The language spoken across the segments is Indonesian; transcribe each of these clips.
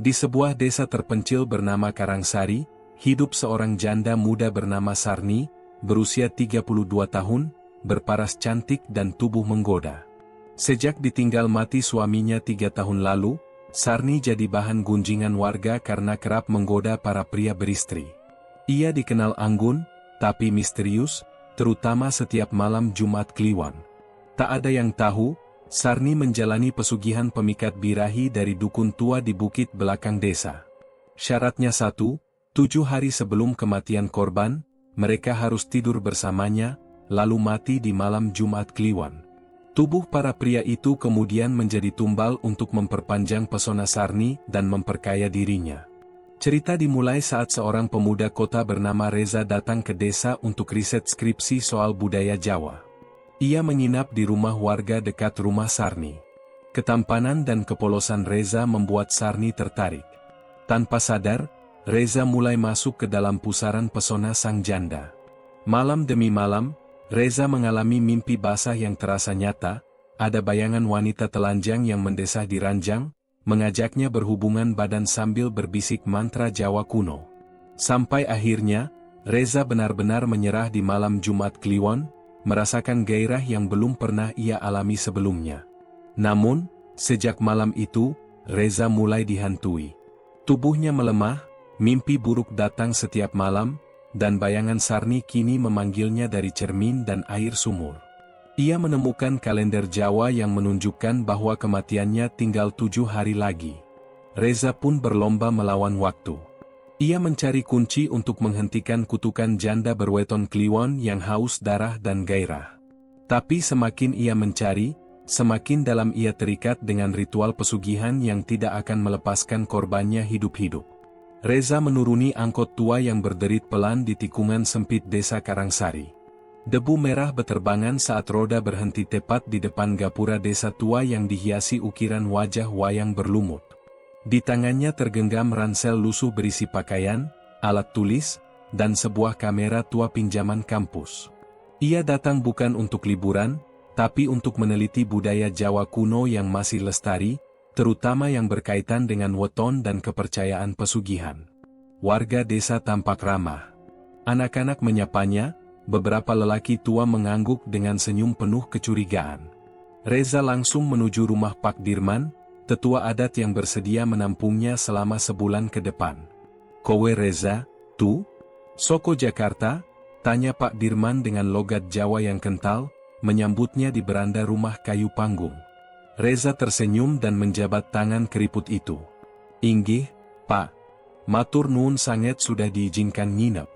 Di sebuah desa terpencil bernama Karangsari, hidup seorang janda muda bernama Sarni, berusia 32 tahun, berparas cantik dan tubuh menggoda. Sejak ditinggal mati suaminya 3 tahun lalu, Sarni jadi bahan gunjingan warga karena kerap menggoda para pria beristri. Ia dikenal anggun, tapi misterius, terutama setiap malam Jumat Kliwon. Tak ada yang tahu, Sarni menjalani pesugihan pemikat birahi dari dukun tua di bukit belakang desa. Syaratnya 1, 7 hari sebelum kematian korban, mereka harus tidur bersamanya, lalu mati di malam Jumat Kliwon. Tubuh para pria itu kemudian menjadi tumbal untuk memperpanjang pesona Sarni dan memperkaya dirinya. Cerita dimulai saat seorang pemuda kota bernama Reza datang ke desa untuk riset skripsi soal budaya Jawa. Ia menginap di rumah warga dekat rumah Sarni. Ketampanan dan kepolosan Reza membuat Sarni tertarik. Tanpa sadar, Reza mulai masuk ke dalam pusaran pesona sang janda. Malam demi malam, Reza mengalami mimpi basah yang terasa nyata. Ada bayangan wanita telanjang yang mendesah di ranjang, mengajaknya berhubungan badan sambil berbisik mantra Jawa kuno. Sampai akhirnya, Reza benar-benar menyerah di malam Jumat Kliwon, merasakan gairah yang belum pernah ia alami sebelumnya. Namun, sejak malam itu, Reza mulai dihantui. Tubuhnya melemah, mimpi buruk datang setiap malam, dan bayangan Sarni kini memanggilnya dari cermin dan air sumur. Ia menemukan kalender Jawa yang menunjukkan bahwa kematiannya tinggal 7 hari lagi. Reza pun berlomba melawan waktu. Ia mencari kunci untuk menghentikan kutukan janda berweton Kliwon yang haus darah dan gairah. Tapi semakin ia mencari, semakin dalam ia terikat dengan ritual pesugihan yang tidak akan melepaskan korbannya hidup-hidup. Reza menuruni angkot tua yang berderit pelan di tikungan sempit desa Karangsari. Debu merah beterbangan saat roda berhenti tepat di depan gapura desa tua yang dihiasi ukiran wajah wayang berlumut. Di tangannya tergenggam ransel lusuh berisi pakaian, alat tulis, dan sebuah kamera tua pinjaman kampus. Ia datang bukan untuk liburan, tapi untuk meneliti budaya Jawa kuno yang masih lestari, terutama yang berkaitan dengan weton dan kepercayaan pesugihan. Warga desa tampak ramah. Anak-anak menyapanya, beberapa lelaki tua mengangguk dengan senyum penuh kecurigaan. Reza langsung menuju rumah Pak Dirman, tetua adat yang bersedia menampungnya selama sebulan ke depan. "Kowe Reza, tu? Soko Jakarta?" tanya Pak Dirman dengan logat Jawa yang kental, menyambutnya di beranda rumah kayu panggung. Reza tersenyum dan menjabat tangan keriput itu. "Inggih, Pak. Matur nuwun sanget sudah diizinkan nginep."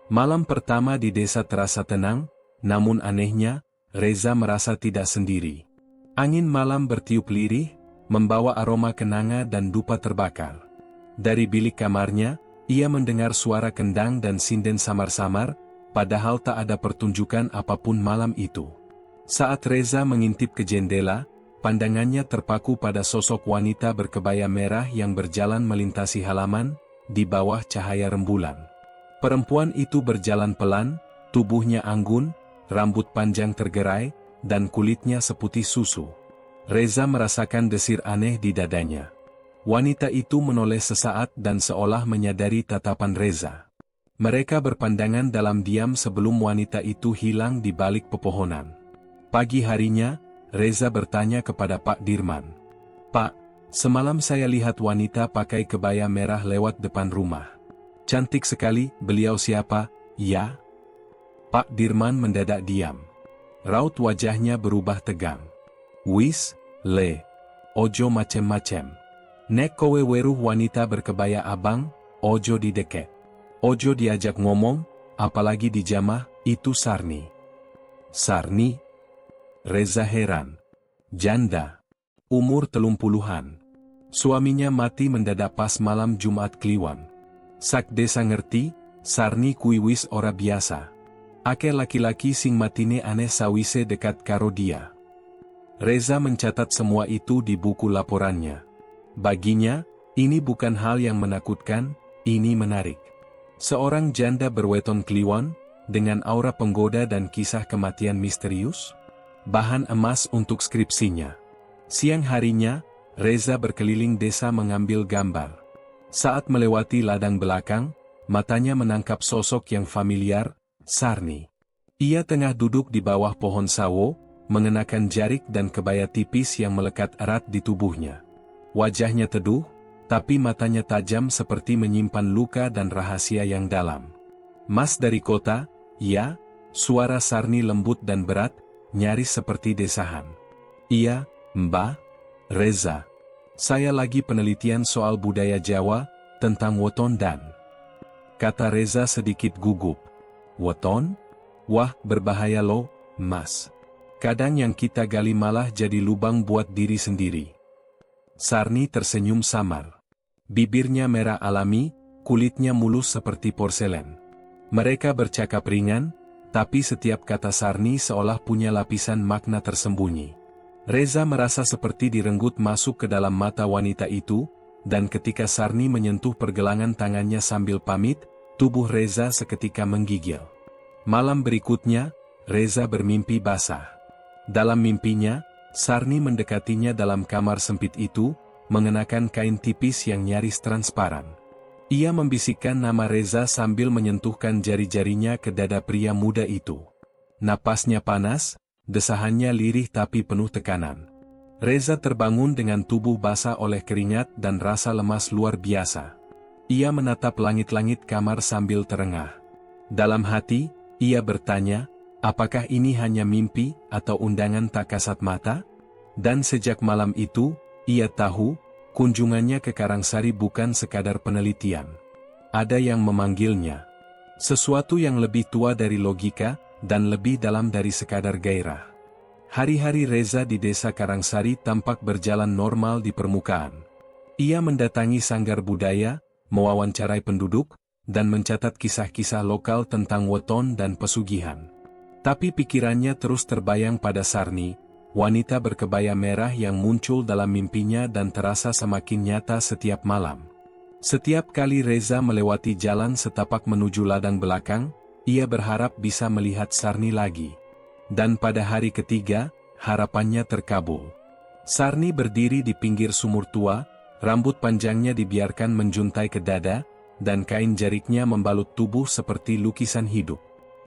Malam pertama di desa terasa tenang, namun anehnya, Reza merasa tidak sendiri. Angin malam bertiup lirih, membawa aroma kenanga dan dupa terbakar. Dari bilik kamarnya, ia mendengar suara kendang dan sinden samar-samar, padahal tak ada pertunjukan apapun malam itu. Saat Reza mengintip ke jendela, pandangannya terpaku pada sosok wanita berkebaya merah yang berjalan melintasi halaman, di bawah cahaya rembulan. Perempuan itu berjalan pelan, tubuhnya anggun, rambut panjang tergerai, dan kulitnya seputih susu. Reza merasakan desir aneh di dadanya. Wanita itu menoleh sesaat dan seolah menyadari tatapan Reza. Mereka berpandangan dalam diam sebelum wanita itu hilang di balik pepohonan. Pagi harinya, Reza bertanya kepada Pak Dirman. "Pak, semalam saya lihat wanita pakai kebaya merah lewat depan rumah. Cantik sekali, beliau siapa, ya?" Pak Dirman mendadak diam. Raut wajahnya berubah tegang. "Wis, le. Ojo macem-macem. Nek kowe weruh wanita berkebaya abang, ojo dideket. Ojo diajak ngomong, apalagi dijamah, itu Sarni." "Sarni?" Reza heran. Janda. Umur 30-an. Suaminya mati mendadak pas malam Jumat Kliwon. Sak desa ngerti, Sarni kui wis ora biasa. Ake laki-laki sing matine aneh sawise dekat karo dia. Reza mencatat semua itu di buku laporannya. Baginya, ini bukan hal yang menakutkan, ini menarik. Seorang janda berweton Kliwon, dengan aura penggoda dan kisah kematian misterius? Bahan emas untuk skripsinya. Siang harinya, Reza berkeliling desa mengambil gambar. Saat melewati ladang belakang, matanya menangkap sosok yang familiar, Sarni. Ia tengah duduk di bawah pohon sawo, mengenakan jarik dan kebaya tipis yang melekat erat di tubuhnya. Wajahnya teduh, tapi matanya tajam seperti menyimpan luka dan rahasia yang dalam. "Mas dari kota?" "Ya," suara Sarni lembut dan berat, nyaris seperti desahan. "Iya, Mbah." "Reza. Saya lagi penelitian soal budaya Jawa, tentang weton dan..." kata Reza sedikit gugup. "Weton? Wah, berbahaya loh, Mas. Kadang yang kita gali malah jadi lubang buat diri sendiri." Sarni tersenyum samar. Bibirnya merah alami, kulitnya mulus seperti porselen. Mereka bercakap ringan, tapi setiap kata Sarni seolah punya lapisan makna tersembunyi. Reza merasa seperti direnggut masuk ke dalam mata wanita itu, dan ketika Sarni menyentuh pergelangan tangannya sambil pamit, tubuh Reza seketika menggigil. Malam berikutnya, Reza bermimpi basah. Dalam mimpinya, Sarni mendekatinya dalam kamar sempit itu, mengenakan kain tipis yang nyaris transparan. Ia membisikkan nama Reza sambil menyentuhkan jari-jarinya ke dada pria muda itu. Napasnya panas, desahannya lirih tapi penuh tekanan. Reza terbangun dengan tubuh basah oleh keringat dan rasa lemas luar biasa. Ia menatap langit-langit kamar sambil terengah. Dalam hati, ia bertanya, apakah ini hanya mimpi atau undangan tak kasat mata? Dan sejak malam itu, ia tahu, kunjungannya ke Karangsari bukan sekadar penelitian. Ada yang memanggilnya. Sesuatu yang lebih tua dari logika, dan lebih dalam dari sekadar gairah. Hari-hari Reza di desa Karangsari tampak berjalan normal di permukaan. Ia mendatangi sanggar budaya, mewawancarai penduduk, dan mencatat kisah-kisah lokal tentang weton dan pesugihan. Tapi pikirannya terus terbayang pada Sarni, wanita berkebaya merah yang muncul dalam mimpinya dan terasa semakin nyata setiap malam. Setiap kali Reza melewati jalan setapak menuju ladang belakang, ia berharap bisa melihat Sarni lagi. Dan pada hari ketiga, harapannya terkabul. Sarni berdiri di pinggir sumur tua, rambut panjangnya dibiarkan menjuntai ke dada, dan kain jariknya membalut tubuh seperti lukisan hidup.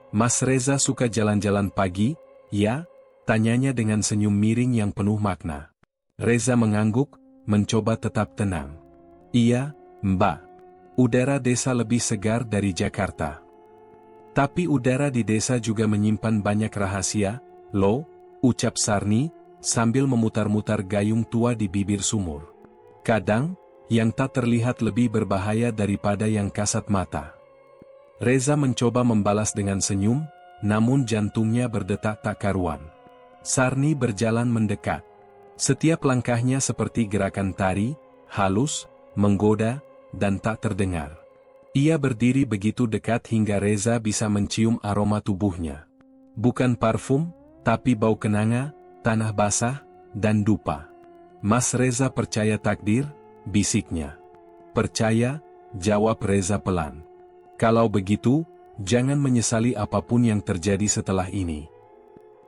"Mas Reza suka jalan-jalan pagi, ya?" tanyanya dengan senyum miring yang penuh makna. Reza mengangguk, mencoba tetap tenang. "Iya, Mbak. Udara desa lebih segar dari Jakarta. Tapi udara di desa juga menyimpan banyak rahasia, loh," ucap Sarni, sambil memutar-mutar gayung tua di bibir sumur. "Kadang, yang tak terlihat lebih berbahaya daripada yang kasat mata." Reza mencoba membalas dengan senyum, namun jantungnya berdetak tak karuan. Sarni berjalan mendekat. Setiap langkahnya seperti gerakan tari, halus, menggoda, dan tak terdengar. Ia berdiri begitu dekat hingga Reza bisa mencium aroma tubuhnya. Bukan parfum, tapi bau kenanga, tanah basah, dan dupa. "Mas Reza percaya takdir?" bisiknya. "Percaya," jawab Reza pelan. "Kalau begitu, jangan menyesali apapun yang terjadi setelah ini."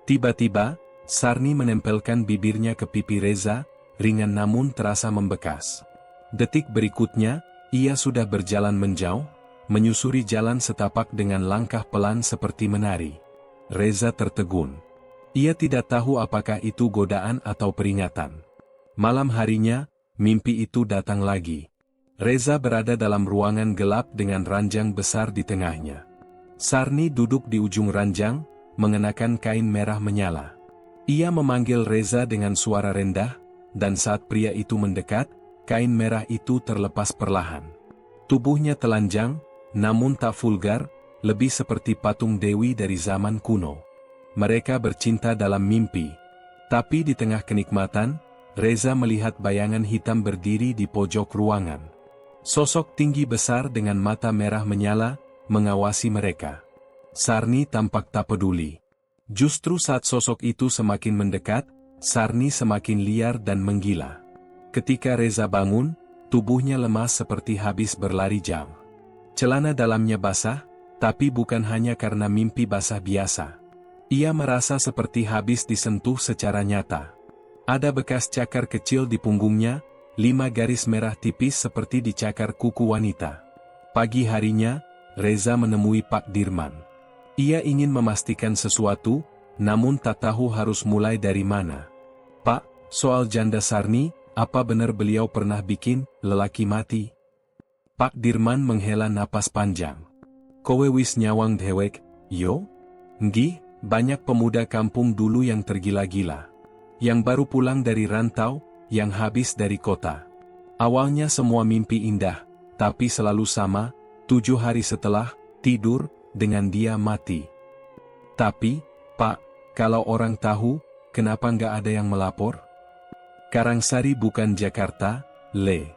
Tiba-tiba, Sarni menempelkan bibirnya ke pipi Reza, ringan namun terasa membekas. Detik berikutnya, ia sudah berjalan menjauh, menyusuri jalan setapak dengan langkah pelan seperti menari. Reza tertegun. Ia tidak tahu apakah itu godaan atau peringatan. Malam harinya, mimpi itu datang lagi. Reza berada dalam ruangan gelap dengan ranjang besar di tengahnya. Sarni duduk di ujung ranjang, mengenakan kain merah menyala. Ia memanggil Reza dengan suara rendah, dan saat pria itu mendekat, kain merah itu terlepas perlahan. Tubuhnya telanjang, namun tak vulgar, lebih seperti patung dewi dari zaman kuno. Mereka bercinta dalam mimpi. Tapi di tengah kenikmatan, Reza melihat bayangan hitam berdiri di pojok ruangan. Sosok tinggi besar dengan mata merah menyala, mengawasi mereka. Sarni tampak tak peduli. Justru saat sosok itu semakin mendekat, Sarni semakin liar dan menggila. Ketika Reza bangun, tubuhnya lemas seperti habis berlari jauh. Celana dalamnya basah, tapi bukan hanya karena mimpi basah biasa. Ia merasa seperti habis disentuh secara nyata. Ada bekas cakar kecil di punggungnya, 5 garis merah tipis seperti di cakar kuku wanita. Pagi harinya, Reza menemui Pak Dirman. Ia ingin memastikan sesuatu, namun tak tahu harus mulai dari mana. "Pak, soal janda Sarni, apa benar beliau pernah bikin lelaki mati?" Pak Dirman menghela napas panjang. "Kowe wis nyawang dhewek, yo?" "Nggih, banyak pemuda kampung dulu yang tergila-gila. Yang baru pulang dari rantau, yang habis dari kota. Awalnya semua mimpi indah, tapi selalu sama, 7 hari setelah tidur, dengan dia mati. Tapi, Pak, kalau orang tahu, kenapa nggak ada yang melapor?" Karangsari bukan Jakarta, Le.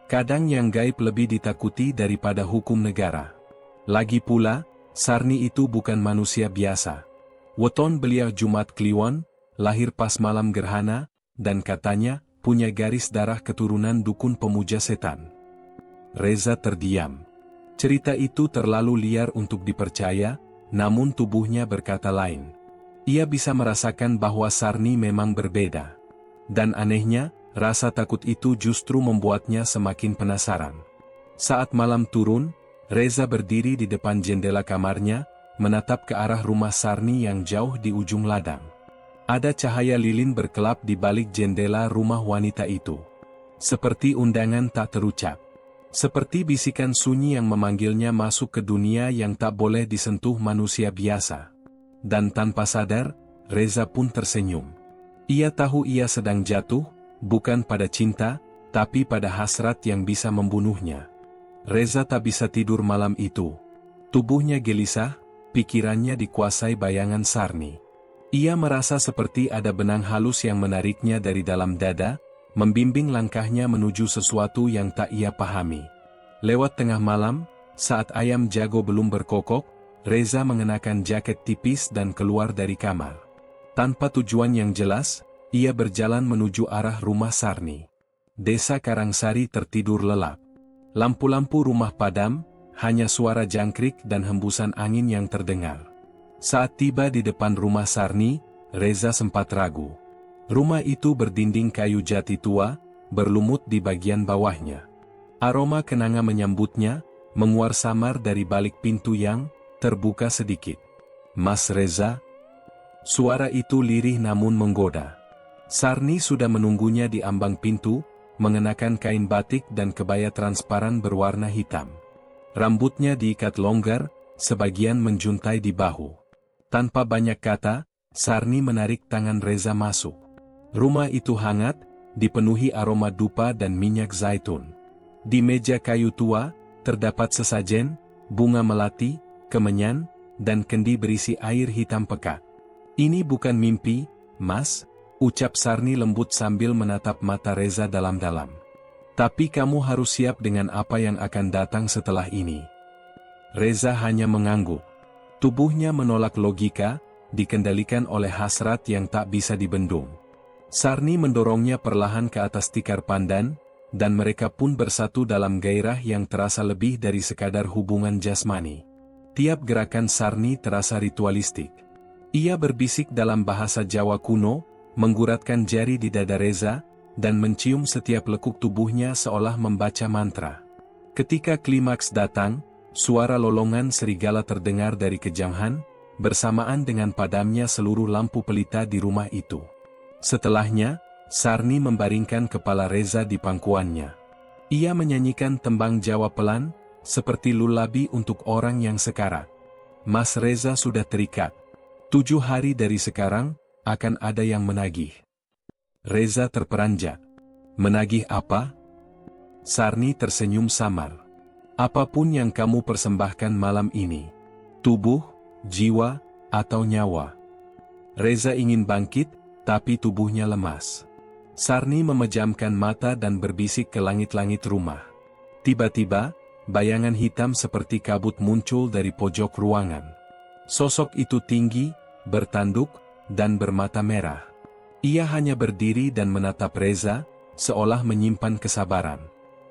Kadang yang gaib lebih ditakuti daripada hukum negara. Lagi pula, Sarni itu bukan manusia biasa. Weton beliau Jumat Kliwon, lahir pas malam gerhana, dan katanya, punya garis darah keturunan dukun pemuja setan. Reza terdiam. Cerita itu terlalu liar untuk dipercaya, namun tubuhnya berkata lain. Ia bisa merasakan bahwa Sarni memang berbeda. Dan anehnya, rasa takut itu justru membuatnya semakin penasaran. Saat malam turun, Reza berdiri di depan jendela kamarnya, menatap ke arah rumah Sarni yang jauh di ujung ladang. Ada cahaya lilin berkelap di balik jendela rumah wanita itu. Seperti undangan tak terucap. Seperti bisikan sunyi yang memanggilnya masuk ke dunia yang tak boleh disentuh manusia biasa. Dan tanpa sadar, Reza pun tersenyum. Ia tahu ia sedang jatuh, bukan pada cinta, tapi pada hasrat yang bisa membunuhnya. Reza tak bisa tidur malam itu. Tubuhnya gelisah, pikirannya dikuasai bayangan Sarni. Ia merasa seperti ada benang halus yang menariknya dari dalam dada, membimbing langkahnya menuju sesuatu yang tak ia pahami. Lewat tengah malam, saat ayam jago belum berkokok, Reza mengenakan jaket tipis dan keluar dari kamar. Tanpa tujuan yang jelas, ia berjalan menuju arah rumah Sarni. Desa Karangsari tertidur lelap. Lampu-lampu rumah padam, hanya suara jangkrik dan hembusan angin yang terdengar. Saat tiba di depan rumah Sarni, Reza sempat ragu. Rumah itu berdinding kayu jati tua, berlumut di bagian bawahnya. Aroma kenanga menyambutnya, menguar samar dari balik pintu yang terbuka sedikit. "Mas Reza?" Suara itu lirih namun menggoda. Sarni sudah menunggunya di ambang pintu, mengenakan kain batik dan kebaya transparan berwarna hitam. Rambutnya diikat longgar, sebagian menjuntai di bahu. Tanpa banyak kata, Sarni menarik tangan Reza masuk. Rumah itu hangat, dipenuhi aroma dupa dan minyak zaitun. Di meja kayu tua, terdapat sesajen, bunga melati, kemenyan, dan kendi berisi air hitam pekat. "Ini bukan mimpi, Mas," ucap Sarni lembut sambil menatap mata Reza dalam-dalam. "Tapi kamu harus siap dengan apa yang akan datang setelah ini." Reza hanya mengangguk. Tubuhnya menolak logika, dikendalikan oleh hasrat yang tak bisa dibendung. Sarni mendorongnya perlahan ke atas tikar pandan, dan mereka pun bersatu dalam gairah yang terasa lebih dari sekadar hubungan jasmani. Tiap gerakan Sarni terasa ritualistik. Ia berbisik dalam bahasa Jawa kuno, mengguratkan jari di dada Reza, dan mencium setiap lekuk tubuhnya seolah membaca mantra. Ketika klimaks datang, suara lolongan serigala terdengar dari kejauhan, bersamaan dengan padamnya seluruh lampu pelita di rumah itu. Setelahnya, Sarni membaringkan kepala Reza di pangkuannya. Ia menyanyikan tembang Jawa pelan, seperti lulabi untuk orang yang sekarat. Mas Reza sudah terikat. 7 hari dari sekarang, akan ada yang menagih. Reza terperanjat. "Menagih apa?" Sarni tersenyum samar. "Apapun yang kamu persembahkan malam ini. Tubuh, jiwa, atau nyawa." Reza ingin bangkit, tapi tubuhnya lemas. Sarni memejamkan mata dan berbisik ke langit-langit rumah. Tiba-tiba, bayangan hitam seperti kabut muncul dari pojok ruangan. Sosok itu tinggi, bertanduk, dan bermata merah. Ia hanya berdiri dan menatap Reza, seolah menyimpan kesabaran.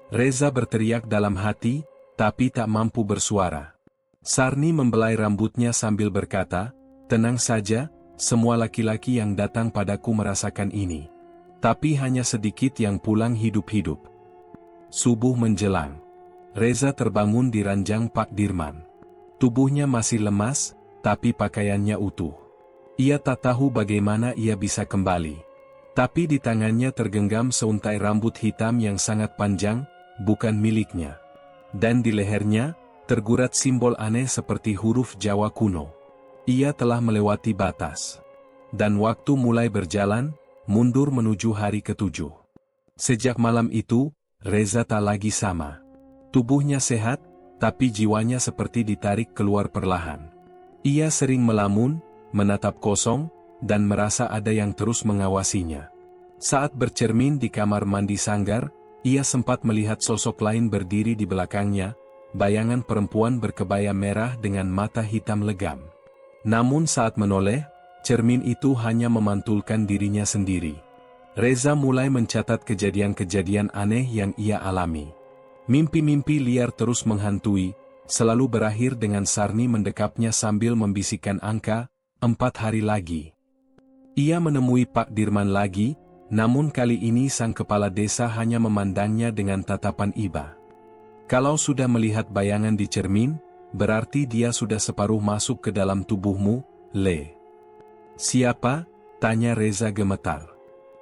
Reza berteriak dalam hati, tapi tak mampu bersuara. Sarni membelai rambutnya sambil berkata, "Tenang saja, semua laki-laki yang datang padaku merasakan ini. Tapi hanya sedikit yang pulang hidup-hidup. Subuh menjelang. Reza terbangun di ranjang Pak Dirman. Tubuhnya masih lemas, tapi pakaiannya utuh. Ia tak tahu bagaimana ia bisa kembali. Tapi di tangannya tergenggam seuntai rambut hitam yang sangat panjang, bukan miliknya. Dan di lehernya, tergurat simbol aneh seperti huruf Jawa kuno. Ia telah melewati batas. Dan waktu mulai berjalan, mundur menuju hari ke-7. Sejak malam itu, Reza tak lagi sama. Tubuhnya sehat, tapi jiwanya seperti ditarik keluar perlahan. Ia sering melamun, menatap kosong, dan merasa ada yang terus mengawasinya. Saat bercermin di kamar mandi sanggar, ia sempat melihat sosok lain berdiri di belakangnya, bayangan perempuan berkebaya merah dengan mata hitam legam. Namun saat menoleh, cermin itu hanya memantulkan dirinya sendiri. Reza mulai mencatat kejadian-kejadian aneh yang ia alami. Mimpi-mimpi liar terus menghantui, selalu berakhir dengan Sarni mendekapnya sambil membisikkan angka, 4 hari lagi. Ia menemui Pak Dirman lagi, namun kali ini sang kepala desa hanya memandangnya dengan tatapan iba. Kalau sudah melihat bayangan di cermin, berarti dia sudah separuh masuk ke dalam tubuhmu, Le. Siapa? Tanya Reza gemetar.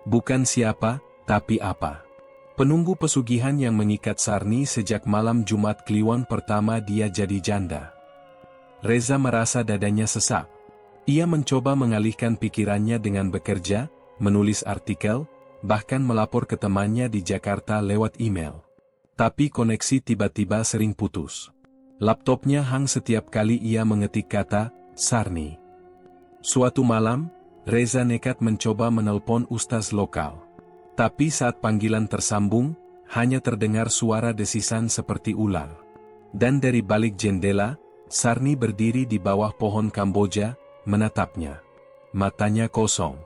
Bukan siapa, tapi apa? Penunggu pesugihan yang mengikat Sarni sejak malam Jumat Kliwon pertama dia jadi janda. Reza merasa dadanya sesak. Ia mencoba mengalihkan pikirannya dengan bekerja, menulis artikel, bahkan melapor ke temannya di Jakarta lewat email. Tapi koneksi tiba-tiba sering putus. Laptopnya hang setiap kali ia mengetik kata, Sarni. Suatu malam, Reza nekat mencoba menelpon ustaz lokal. Tapi saat panggilan tersambung, hanya terdengar suara desisan seperti ular. Dan dari balik jendela, Sarni berdiri di bawah pohon Kamboja, menatapnya. Matanya kosong.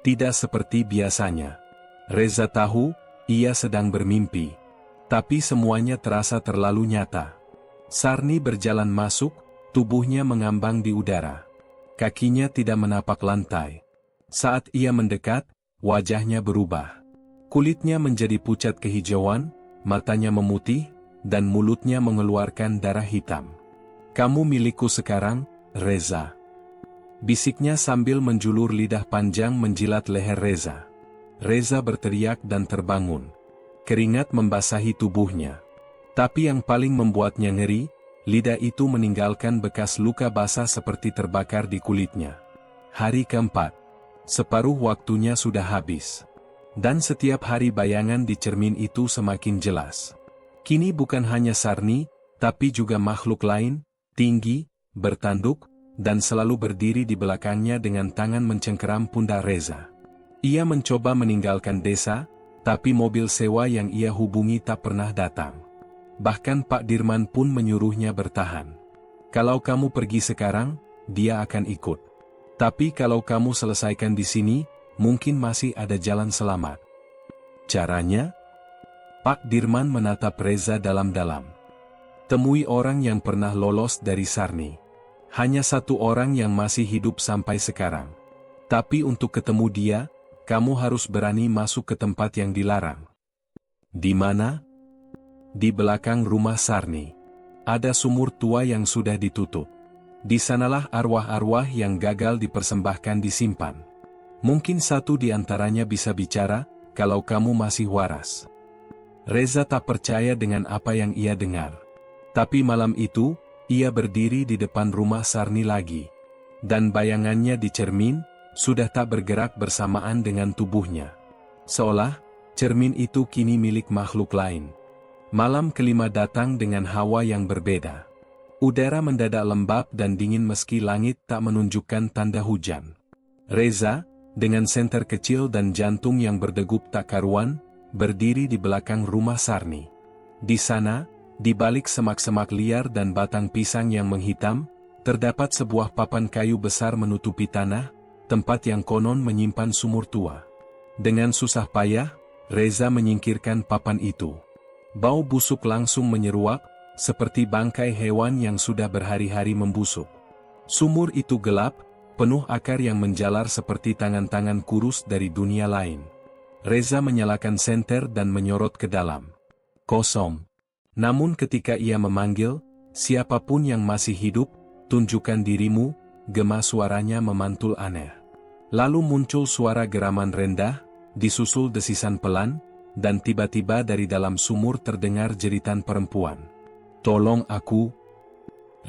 Tidak seperti biasanya. Reza tahu, ia sedang bermimpi. Tapi semuanya terasa terlalu nyata. Sarni berjalan masuk, tubuhnya mengambang di udara. Kakinya tidak menapak lantai. Saat ia mendekat, wajahnya berubah. Kulitnya menjadi pucat kehijauan, matanya memutih, dan mulutnya mengeluarkan darah hitam. Kamu milikku sekarang, Reza. Bisiknya sambil menjulur lidah panjang menjilat leher Reza. Reza berteriak dan terbangun. Keringat membasahi tubuhnya. Tapi yang paling membuatnya ngeri, lidah itu meninggalkan bekas luka basah seperti terbakar di kulitnya. Hari keempat. Separuh waktunya sudah habis. Dan setiap hari bayangan di cermin itu semakin jelas. Kini bukan hanya Sarni, tapi juga makhluk lain, tinggi, bertanduk, dan selalu berdiri di belakangnya dengan tangan mencengkeram pundak Reza. Ia mencoba meninggalkan desa, tapi mobil sewa yang ia hubungi tak pernah datang. Bahkan Pak Dirman pun menyuruhnya bertahan. Kalau kamu pergi sekarang, dia akan ikut. Tapi kalau kamu selesaikan di sini, mungkin masih ada jalan selamat. Caranya? Pak Dirman menatap Reza dalam-dalam. Temui orang yang pernah lolos dari Sarni. Hanya satu orang yang masih hidup sampai sekarang. Tapi untuk ketemu dia, kamu harus berani masuk ke tempat yang dilarang. Di mana? Di belakang rumah Sarni. Ada sumur tua yang sudah ditutup. Di sanalah arwah-arwah yang gagal dipersembahkan disimpan. Mungkin satu di antaranya bisa bicara, kalau kamu masih waras. Reza tak percaya dengan apa yang ia dengar. Tapi malam itu, ia berdiri di depan rumah Sarni lagi. Dan bayangannya di cermin, sudah tak bergerak bersamaan dengan tubuhnya. Seolah, cermin itu kini milik makhluk lain. Malam kelima datang dengan hawa yang berbeda. Udara mendadak lembab dan dingin meski langit tak menunjukkan tanda hujan. Reza, dengan senter kecil dan jantung yang berdegup tak karuan, berdiri di belakang rumah Sarni. Di sana, di balik semak-semak liar dan batang pisang yang menghitam, terdapat sebuah papan kayu besar menutupi tanah, tempat yang konon menyimpan sumur tua. Dengan susah payah, Reza menyingkirkan papan itu. Bau busuk langsung menyeruak, seperti bangkai hewan yang sudah berhari-hari membusuk. Sumur itu gelap, penuh akar yang menjalar seperti tangan-tangan kurus dari dunia lain. Reza menyalakan senter dan menyorot ke dalam. Kosong. Namun ketika ia memanggil, siapapun yang masih hidup, tunjukkan dirimu, gema suaranya memantul aneh. Lalu muncul suara geraman rendah, disusul desisan pelan, dan tiba-tiba dari dalam sumur terdengar jeritan perempuan. "Tolong aku."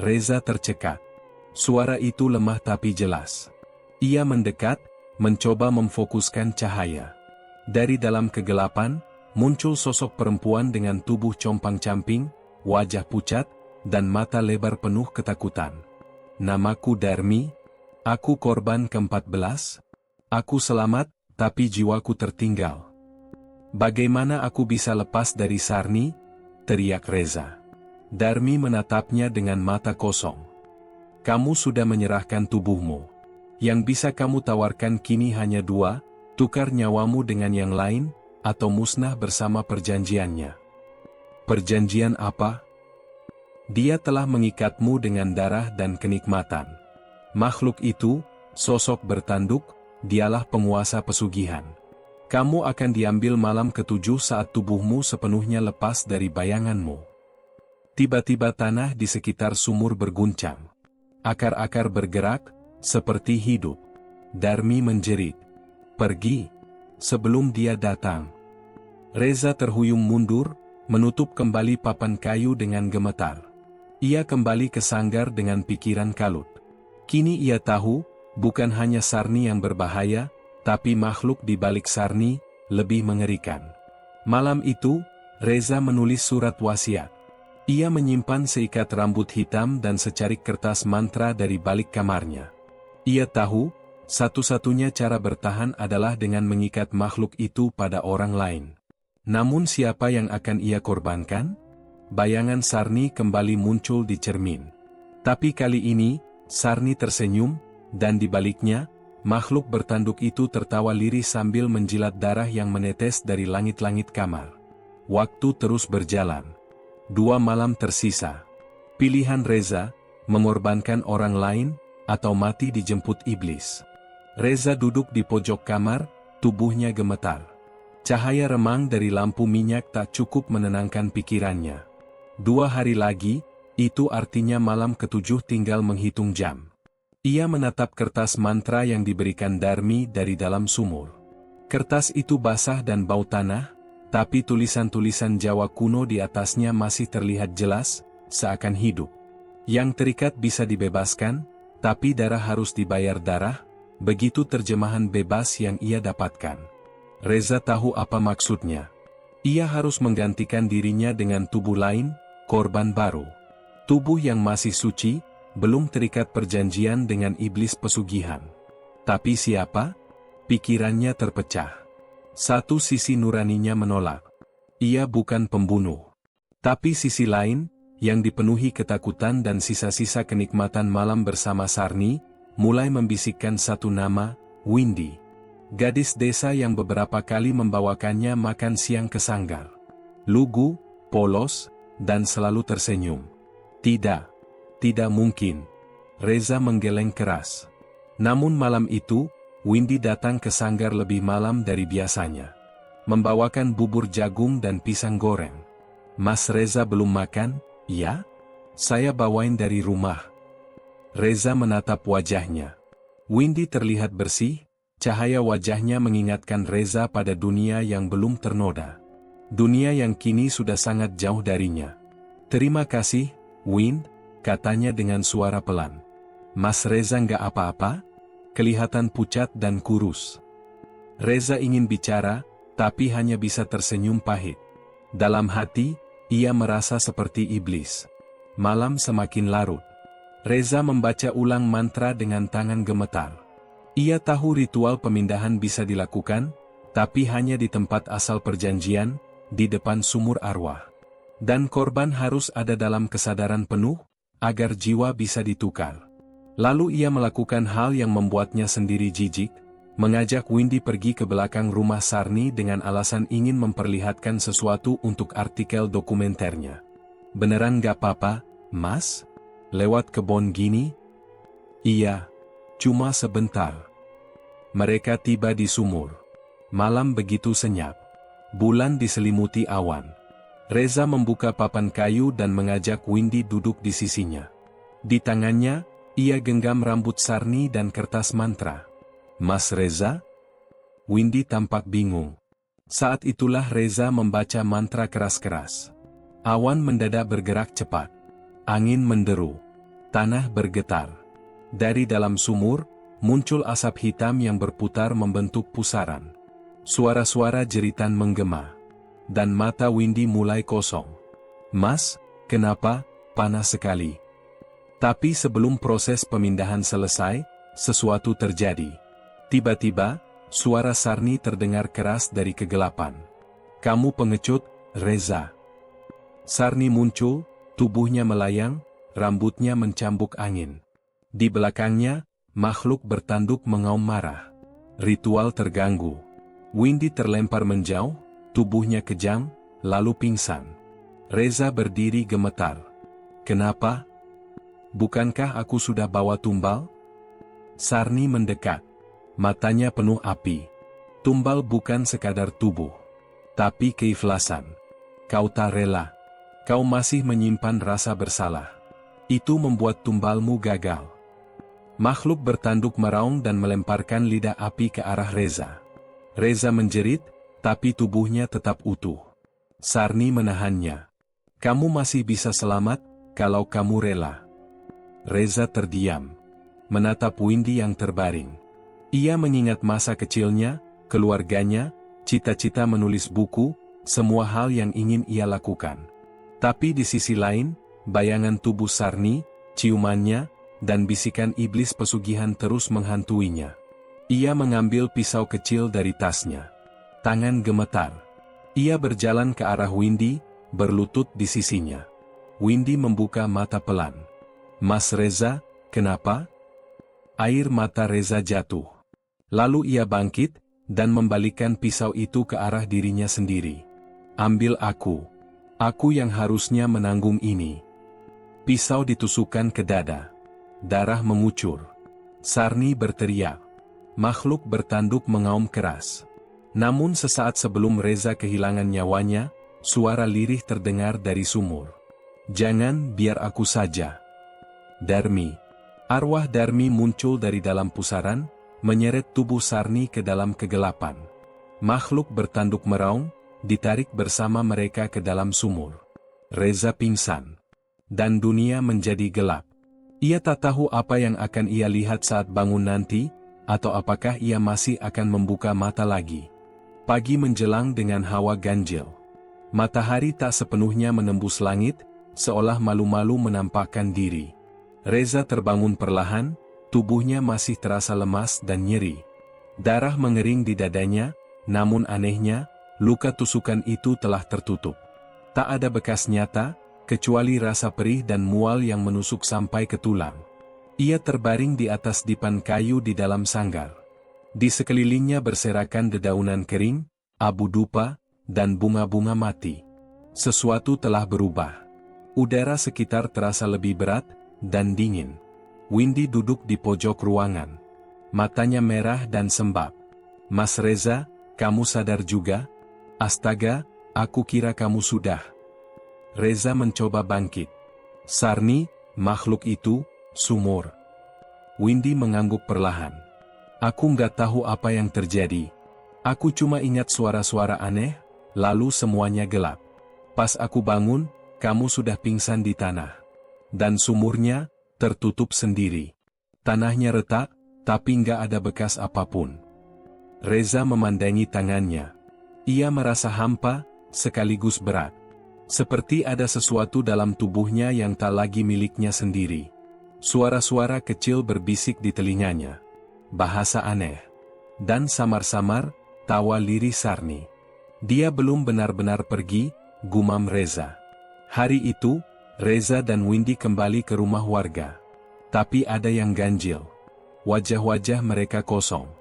Reza tercekat. Suara itu lemah tapi jelas. Ia mendekat, mencoba memfokuskan cahaya. Dari dalam kegelapan, muncul sosok perempuan dengan tubuh compang-camping, wajah pucat, dan mata lebar penuh ketakutan. "Namaku Darmi. Aku korban ke-14. Aku selamat, tapi jiwaku tertinggal." "Bagaimana aku bisa lepas dari Sarni?" teriak Reza. Darmi menatapnya dengan mata kosong. "Kamu sudah menyerahkan tubuhmu. Yang bisa kamu tawarkan kini hanya dua, tukar nyawamu dengan yang lain, atau musnah bersama perjanjiannya." "Perjanjian apa?" "Dia telah mengikatmu dengan darah dan kenikmatan. Makhluk itu, sosok bertanduk, dialah penguasa pesugihan. Kamu akan diambil malam ke-7 saat tubuhmu sepenuhnya lepas dari bayanganmu." Tiba-tiba tanah di sekitar sumur berguncang. Akar-akar bergerak, seperti hidup. Darmi menjerit, "Pergi, sebelum dia datang." Reza terhuyung mundur, menutup kembali papan kayu dengan gemetar. Ia kembali ke sanggar dengan pikiran kalut. Kini ia tahu, bukan hanya Sarni yang berbahaya, tapi makhluk di balik Sarni, lebih mengerikan. Malam itu, Reza menulis surat wasiat. Ia menyimpan seikat rambut hitam dan secarik kertas mantra dari balik kamarnya. Ia tahu, satu-satunya cara bertahan adalah dengan mengikat makhluk itu pada orang lain. Namun siapa yang akan ia korbankan? Bayangan Sarni kembali muncul di cermin. Tapi kali ini, Sarni tersenyum, dan di baliknya, makhluk bertanduk itu tertawa lirih sambil menjilat darah yang menetes dari langit-langit kamar. Waktu terus berjalan. 2 malam tersisa. Pilihan Reza, mengorbankan orang lain, atau mati dijemput iblis. Reza duduk di pojok kamar, tubuhnya gemetar. Cahaya remang dari lampu minyak tak cukup menenangkan pikirannya. 2 hari lagi, itu artinya malam ke-7 tinggal menghitung jam. Ia menatap kertas mantra yang diberikan Darmi dari dalam sumur. Kertas itu basah dan bau tanah, tapi tulisan-tulisan Jawa kuno di atasnya masih terlihat jelas, seakan hidup. "Yang terikat bisa dibebaskan, tapi darah harus dibayar darah," begitu terjemahan bebas yang ia dapatkan. Reza tahu apa maksudnya. Ia harus menggantikan dirinya dengan tubuh lain, korban baru. Tubuh yang masih suci, belum terikat perjanjian dengan iblis pesugihan. Tapi siapa? Pikirannya terpecah. Satu sisi nuraninya menolak. Ia bukan pembunuh. Tapi sisi lain, yang dipenuhi ketakutan dan sisa-sisa kenikmatan malam bersama Sarni, mulai membisikkan satu nama, Windy. Gadis desa yang beberapa kali membawakannya makan siang ke sanggar. Lugu, polos, dan selalu tersenyum. Tidak mungkin. Reza menggeleng keras. Namun malam itu, Windy datang ke sanggar lebih malam dari biasanya. Membawakan bubur jagung dan pisang goreng. "Mas Reza belum makan, ya? Saya bawain dari rumah." Reza menatap wajahnya. Windy terlihat bersih, cahaya wajahnya mengingatkan Reza pada dunia yang belum ternoda. Dunia yang kini sudah sangat jauh darinya. "Terima kasih, Wind," katanya dengan suara pelan. "Mas Reza nggak apa-apa? Kelihatan pucat dan kurus." Reza ingin bicara, tapi hanya bisa tersenyum pahit. Dalam hati, ia merasa seperti iblis. Malam semakin larut. Reza membaca ulang mantra dengan tangan gemetar. Ia tahu ritual pemindahan bisa dilakukan, tapi hanya di tempat asal perjanjian, di depan sumur arwah. Dan korban harus ada dalam kesadaran penuh, agar jiwa bisa ditukar. Lalu ia melakukan hal yang membuatnya sendiri jijik, mengajak Windy pergi ke belakang rumah Sarni dengan alasan ingin memperlihatkan sesuatu untuk artikel dokumenternya. "Beneran gak apa-apa, Mas? Lewat kebun gini?" "Iya, cuma sebentar." Mereka tiba di sumur. Malam begitu senyap. Bulan diselimuti awan. Reza membuka papan kayu dan mengajak Windy duduk di sisinya. Di tangannya, ia genggam rambut Sarni dan kertas mantra. "Mas Reza?" Windy tampak bingung. Saat itulah Reza membaca mantra keras-keras. Awan mendadak bergerak cepat. Angin menderu. Tanah bergetar. Dari dalam sumur, muncul asap hitam yang berputar membentuk pusaran. Suara-suara jeritan menggema. Dan mata Windy mulai kosong. "Mas, kenapa? Panas sekali." Tapi sebelum proses pemindahan selesai, sesuatu terjadi. Tiba-tiba, suara Sarni terdengar keras dari kegelapan. "Kamu pengecut, Reza." Sarni muncul, tubuhnya melayang, rambutnya mencambuk angin. Di belakangnya, makhluk bertanduk mengaum marah. Ritual terganggu. Windy terlempar menjauh, tubuhnya kejang, lalu pingsan. Reza berdiri gemetar. "Kenapa? Bukankah aku sudah bawa tumbal?" Sarni mendekat. Matanya penuh api. "Tumbal bukan sekadar tubuh, tapi keikhlasan. Kau tak rela. Kau masih menyimpan rasa bersalah. Itu membuat tumbalmu gagal." Makhluk bertanduk meraung dan melemparkan lidah api ke arah Reza. Reza menjerit, tapi tubuhnya tetap utuh. Sarni menahannya. "Kamu masih bisa selamat, kalau kamu rela." Reza terdiam. Menatap Windy yang terbaring. Ia mengingat masa kecilnya, keluarganya, cita-cita menulis buku, semua hal yang ingin ia lakukan. Tapi di sisi lain, bayangan tubuh Sarni, ciumannya, dan bisikan iblis pesugihan terus menghantuinya. Ia mengambil pisau kecil dari tasnya. Tangan gemetar. Ia berjalan ke arah Windy, berlutut di sisinya. Windy membuka mata pelan. "Mas Reza, kenapa?" Air mata Reza jatuh. Lalu ia bangkit, dan membalikkan pisau itu ke arah dirinya sendiri. "Ambil aku. Aku yang harusnya menanggung ini." Pisau ditusukkan ke dada. Darah mengucur. Sarni berteriak. Makhluk bertanduk mengaum keras. Namun sesaat sebelum Reza kehilangan nyawanya, suara lirih terdengar dari sumur. "Jangan, biar aku saja." Darmi. Arwah Darmi muncul dari dalam pusaran, menyeret tubuh Sarni ke dalam kegelapan. Makhluk bertanduk meraung, ditarik bersama mereka ke dalam sumur. Reza pingsan. Dan dunia menjadi gelap. Ia tak tahu apa yang akan ia lihat saat bangun nanti, atau apakah ia masih akan membuka mata lagi. Pagi menjelang dengan hawa ganjil. Matahari tak sepenuhnya menembus langit, seolah malu-malu menampakkan diri. Reza terbangun perlahan, tubuhnya masih terasa lemas dan nyeri. Darah mengering di dadanya, namun anehnya, luka tusukan itu telah tertutup. Tak ada bekas nyata, kecuali rasa perih dan mual yang menusuk sampai ke tulang. Ia terbaring di atas dipan kayu di dalam sanggar. Di sekelilingnya berserakan dedaunan kering, abu dupa, dan bunga-bunga mati. Sesuatu telah berubah. Udara sekitar terasa lebih berat dan dingin. Windy duduk di pojok ruangan. Matanya merah dan sembab. "Mas Reza, kamu sadar juga? Astaga, aku kira kamu sudah." Reza mencoba bangkit. "Sarni, makhluk itu, sumur." Windy mengangguk perlahan. "Aku nggak tahu apa yang terjadi. Aku cuma ingat suara-suara aneh, lalu semuanya gelap. Pas aku bangun, kamu sudah pingsan di tanah. Dan sumurnya, tertutup sendiri. Tanahnya retak, tapi nggak ada bekas apapun." Reza memandangi tangannya. Ia merasa hampa, sekaligus berat. Seperti ada sesuatu dalam tubuhnya yang tak lagi miliknya sendiri. Suara-suara kecil berbisik di telinganya. Bahasa aneh. Dan samar-samar, tawa lirih Sarni. "Dia belum benar-benar pergi," gumam Reza. Hari itu, Reza dan Windy kembali ke rumah warga. Tapi ada yang ganjil. Wajah-wajah mereka kosong.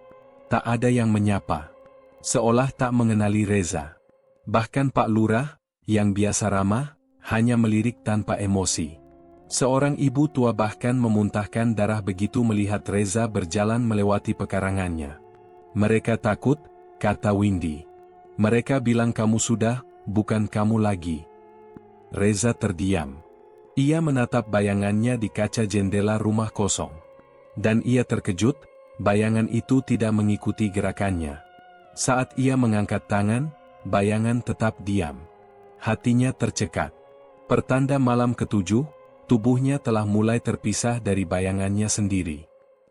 Tak ada yang menyapa. Seolah tak mengenali Reza. Bahkan Pak Lurah, yang biasa ramah, hanya melirik tanpa emosi. Seorang ibu tua bahkan memuntahkan darah begitu melihat Reza berjalan melewati pekarangannya. Mereka takut, kata Windy. Mereka bilang kamu sudah, bukan kamu lagi. Reza terdiam. Ia menatap bayangannya di kaca jendela rumah kosong. Dan ia terkejut, bayangan itu tidak mengikuti gerakannya. Saat ia mengangkat tangan, bayangan tetap diam. Hatinya tercekat. Pertanda malam ketujuh, tubuhnya telah mulai terpisah dari bayangannya sendiri.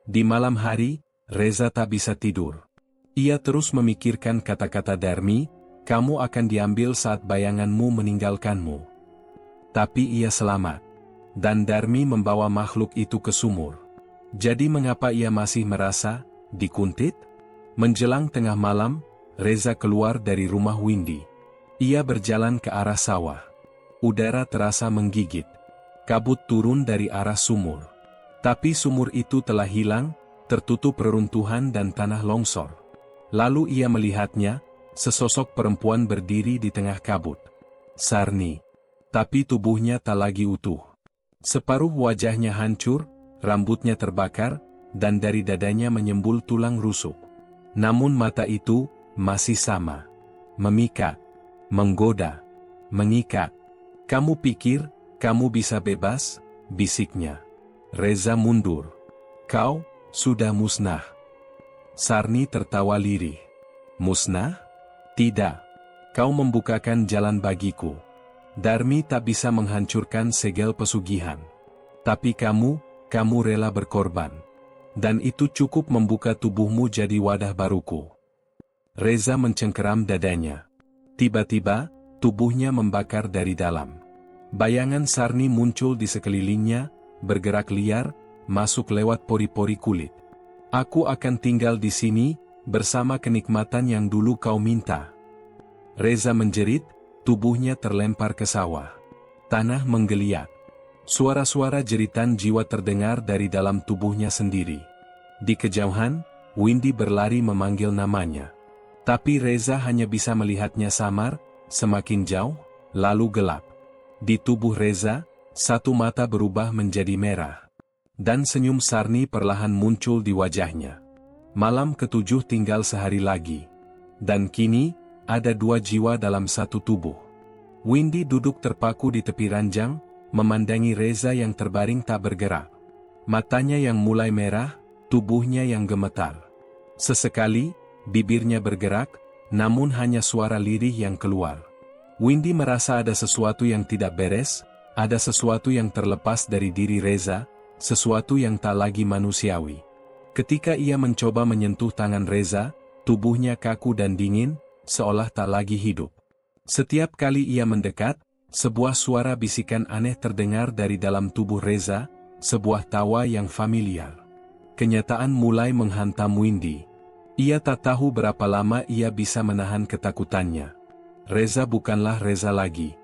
Di malam hari, Reza tak bisa tidur. Ia terus memikirkan kata-kata Darmi, kamu akan diambil saat bayanganmu meninggalkanmu. Tapi ia selamat. Dan Darmi membawa makhluk itu ke sumur. Jadi mengapa ia masih merasa dikuntit? Menjelang tengah malam, Reza keluar dari rumah Windy. Ia berjalan ke arah sawah. Udara terasa menggigit. Kabut turun dari arah sumur. Tapi sumur itu telah hilang, tertutup reruntuhan dan tanah longsor. Lalu ia melihatnya, sesosok perempuan berdiri di tengah kabut. Sarni. Tapi tubuhnya tak lagi utuh. Separuh wajahnya hancur, rambutnya terbakar, dan dari dadanya menyembul tulang rusuk. Namun mata itu masih sama. Memikat, menggoda, mengikat. Kamu pikir, kamu bisa bebas? Bisiknya. Reza mundur. Kau sudah musnah. Sarni tertawa lirih. Musnah? Tidak. Kau membukakan jalan bagiku. Darmi tak bisa menghancurkan segel pesugihan. Tapi kamu rela berkorban. Dan itu cukup membuka tubuhmu jadi wadah baruku. Reza mencengkeram dadanya. Tiba-tiba, tubuhnya membakar dari dalam. Bayangan Sarni muncul di sekelilingnya, bergerak liar, masuk lewat pori-pori kulit. Aku akan tinggal di sini, bersama kenikmatan yang dulu kau minta. Reza menjerit, tubuhnya terlempar ke sawah. Tanah menggeliat. Suara-suara jeritan jiwa terdengar dari dalam tubuhnya sendiri. Di kejauhan, Windy berlari memanggil namanya. Tapi Reza hanya bisa melihatnya samar, semakin jauh, lalu gelap. Di tubuh Reza, satu mata berubah menjadi merah. Dan senyum Sarni perlahan muncul di wajahnya. Malam ketujuh tinggal sehari lagi. Dan kini, ada dua jiwa dalam satu tubuh. Windy duduk terpaku di tepi ranjang, memandangi Reza yang terbaring tak bergerak. Matanya yang mulai merah, tubuhnya yang gemetar. Sesekali, bibirnya bergerak, namun hanya suara lirih yang keluar. Windy merasa ada sesuatu yang tidak beres, ada sesuatu yang terlepas dari diri Reza, sesuatu yang tak lagi manusiawi. Ketika ia mencoba menyentuh tangan Reza, tubuhnya kaku dan dingin, seolah tak lagi hidup. Setiap kali ia mendekat, sebuah suara bisikan aneh terdengar dari dalam tubuh Reza, sebuah tawa yang familiar. Kenyataan mulai menghantam Windy. Ia tak tahu berapa lama ia bisa menahan ketakutannya. Reza bukanlah Reza lagi.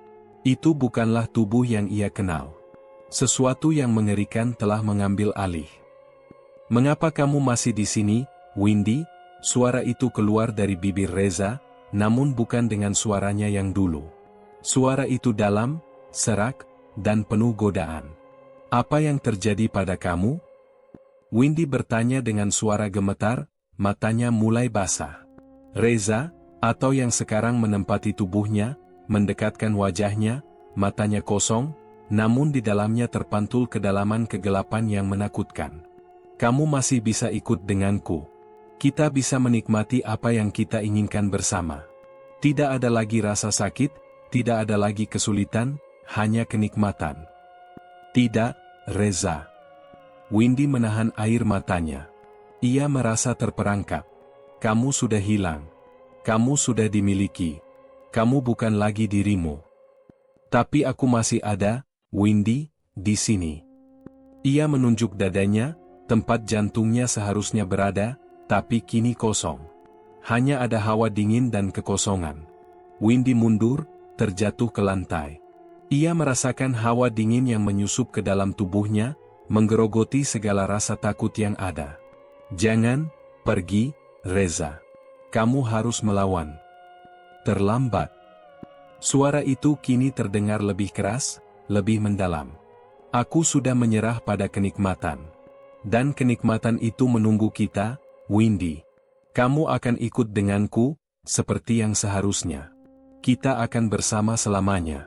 Itu bukanlah tubuh yang ia kenal. Sesuatu yang mengerikan telah mengambil alih. Mengapa kamu masih di sini, Windy? Suara itu keluar dari bibir Reza, namun bukan dengan suaranya yang dulu. Suara itu dalam, serak, dan penuh godaan. Apa yang terjadi pada kamu? Windy bertanya dengan suara gemetar, matanya mulai basah. Reza, atau yang sekarang menempati tubuhnya, mendekatkan wajahnya, matanya kosong, namun di dalamnya terpantul kedalaman kegelapan yang menakutkan. Kamu masih bisa ikut denganku. Kita bisa menikmati apa yang kita inginkan bersama. Tidak ada lagi rasa sakit, tidak ada lagi kesulitan, hanya kenikmatan. Tidak, Reza. Windy menahan air matanya. Ia merasa terperangkap. Kamu sudah hilang. Kamu sudah dimiliki. Kamu bukan lagi dirimu. Tapi aku masih ada, Windy, di sini. Ia menunjuk dadanya, tempat jantungnya seharusnya berada, tapi kini kosong. Hanya ada hawa dingin dan kekosongan. Windy mundur, terjatuh ke lantai. Ia merasakan hawa dingin yang menyusup ke dalam tubuhnya, menggerogoti segala rasa takut yang ada. Jangan pergi, Reza. Kamu harus melawan. Terlambat. Suara itu kini terdengar lebih keras, lebih mendalam. Aku sudah menyerah pada kenikmatan. Dan kenikmatan itu menunggu kita, Windy. Kamu akan ikut denganku, seperti yang seharusnya. Kita akan bersama selamanya.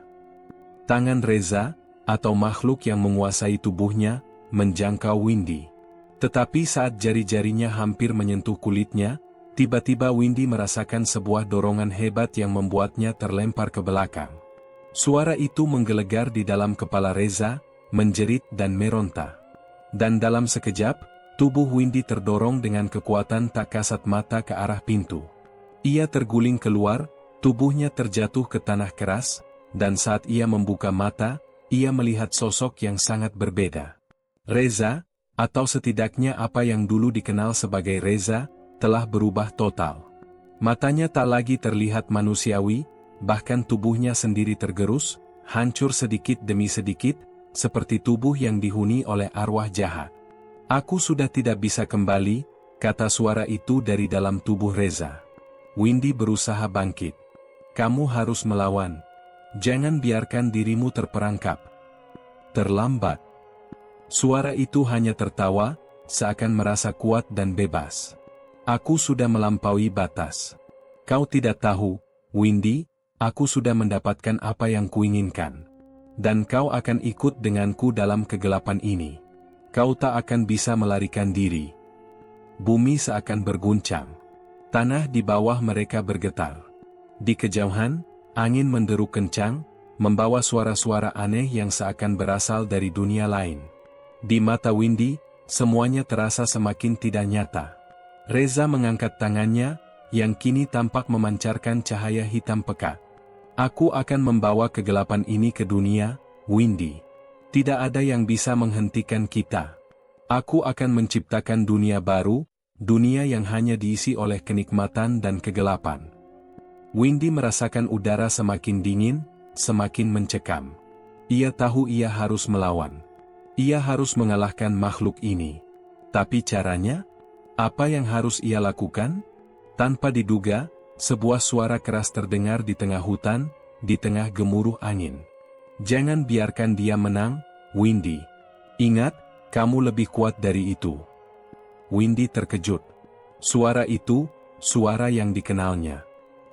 Tangan Reza, atau makhluk yang menguasai tubuhnya, menjangkau Windy. Tetapi saat jari-jarinya hampir menyentuh kulitnya, tiba-tiba Windy merasakan sebuah dorongan hebat yang membuatnya terlempar ke belakang. Suara itu menggelegar di dalam kepala Reza, menjerit dan meronta. Dan dalam sekejap, tubuh Windy terdorong dengan kekuatan tak kasat mata ke arah pintu. Ia terguling keluar, tubuhnya terjatuh ke tanah keras, dan saat ia membuka mata, ia melihat sosok yang sangat berbeda. Reza, atau setidaknya apa yang dulu dikenal sebagai Reza, telah berubah total. Matanya tak lagi terlihat manusiawi, bahkan tubuhnya sendiri tergerus, hancur sedikit demi sedikit, seperti tubuh yang dihuni oleh arwah jahat. "Aku sudah tidak bisa kembali," kata suara itu dari dalam tubuh Reza. Windy berusaha bangkit. "Kamu harus melawan. Jangan biarkan dirimu terperangkap." "Terlambat." Suara itu hanya tertawa, seakan merasa kuat dan bebas. "Aku sudah melampaui batas. Kau tidak tahu, Windy, aku sudah mendapatkan apa yang kuinginkan. Dan kau akan ikut denganku dalam kegelapan ini. Kau tak akan bisa melarikan diri." Bumi seakan berguncang. Tanah di bawah mereka bergetar. Di kejauhan, angin menderu kencang, membawa suara-suara aneh yang seakan berasal dari dunia lain. Di mata Windy, semuanya terasa semakin tidak nyata. Reza mengangkat tangannya, yang kini tampak memancarkan cahaya hitam pekat. "Aku akan membawa kegelapan ini ke dunia, Windy. Tidak ada yang bisa menghentikan kita. Aku akan menciptakan dunia baru, dunia yang hanya diisi oleh kenikmatan dan kegelapan." Windy merasakan udara semakin dingin, semakin mencekam. Ia tahu ia harus melawan. Ia harus mengalahkan makhluk ini. Tapi caranya? Apa yang harus ia lakukan? Tanpa diduga, sebuah suara keras terdengar di tengah hutan, di tengah gemuruh angin. "Jangan biarkan dia menang, Windy. Ingat, kamu lebih kuat dari itu." Windy terkejut. Suara itu, suara yang dikenalnya.